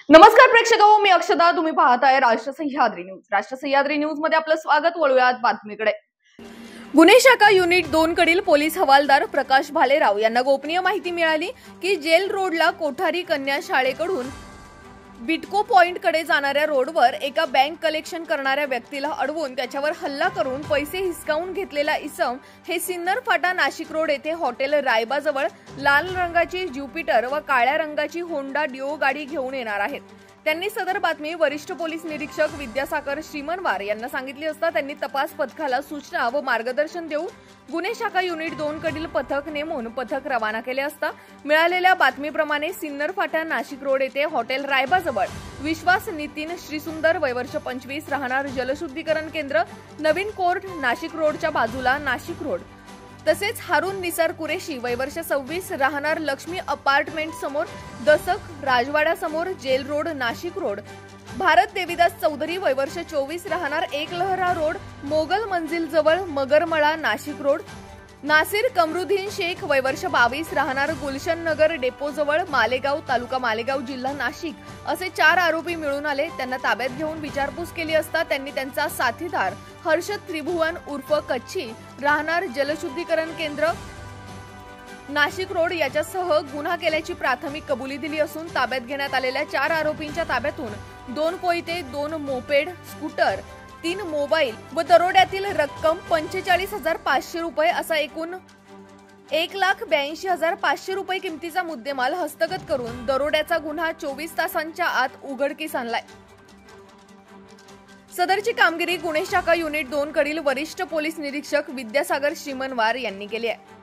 नमस्कार प्रेक्षकांनो, मी अक्षता. तुम्ही पाहताय राष्ट्र सह्याद्री न्यूज. राष्ट्र सह्याद्री न्यूज मध्ये आपलं स्वागत. वळूयात बातमीकडे. गुन्हे शाखा युनिट 2 कडील पोलीस हवालदार प्रकाश भालेराव यांना गोपनीय माहिती मिळाली की जेल रोडला कोठारी कन्या शाळेकडून बिटको पॉइंट कडे जाणाऱ्या रोडवर एका बँक कलेक्शन करणाऱ्या व्यक्तीला अडवून त्याच्यावर हल्ला करून पैसे हिसकावून घेतलेला इसम हे सिन्नर फाटा नाशिक रोड येथे हॉटेल रायबाजवळ लाल रंगाची ज्युपिटर व काळ्या रंगाची होंडा डिओ गाडी घेऊन येणार आहेत. त्यांनी सदर बातमी वरिष्ठ पोलीस निरीक्षक विद्यासागर श्रीमनवार यांना सांगितली असता त्यांनी तपास पथकाला सूचना व मार्गदर्शन देऊन गुन्हे शाखा युनिट 2 कडील पथक नेमून पथक रवाना केले असता मिळालेल्या बातमीप्रमाणे सिन्नर फाटा नाशिक रोड येथे हॉटेल रायबाजवळ विश्वास नितीन श्रीसुंदर वयवर्ष 25 राहणार जलशुद्धीकरण केंद्र नवीन कोर्ट नाशिक रोडच्या बाजूला नाशिक रोड तसेच हारून निसार कुरेशी वयवर्ष 26 राहणार लक्ष्मी अपार्टमेंट समोर दसक राजवाडा समोर jail road Nashik road Bharat Devidas Chaudhari वयवर्ष 24 राहणार एक लहरा रोड मोगल मंजिल जवळ मगरमळा नाशिक रोड नासिर कमरुद्दीन शेख वयवर्ष 22 राहणार गुलशन नगर डेपो जवळ मालेगाव तालुका मालेगाव जिल्हा नाशिक असे 4 आरोपी मिळून आले. त्यांना ताब्यात घेऊन विचारपूस केली असता त्यांनी त्यांचा साथीदार हर्षद त्रिभुवन उर्फ कच्छी राहणार जलशुद्धीकरण केंद्र नाशिक रोड याच्यासह गुन्हा केल्याची प्राथमिक कबुली दिली असून ताब्यात घेण्यात आलेल्या 4 आरोपींच्या ताब्यातून 2 कोयते 2 मोपेड स्कूटर 3 मोबाईल व दरोड्यातील रक्कम 45,500 रुपये असा एकूण 1,82,500 रुपये किमतीचा मुद्देमाल हस्तगत करून दरोड्याचा गुन्हा 24 तासांच्या आत उघडकीस आणलाय. सदरची कामगिरी गुन्हे शाखा युनिट 2 कडील वरिष्ठ पोलीस निरीक्षक विद्यासागर श्रीमनवार यांनी केली आहे.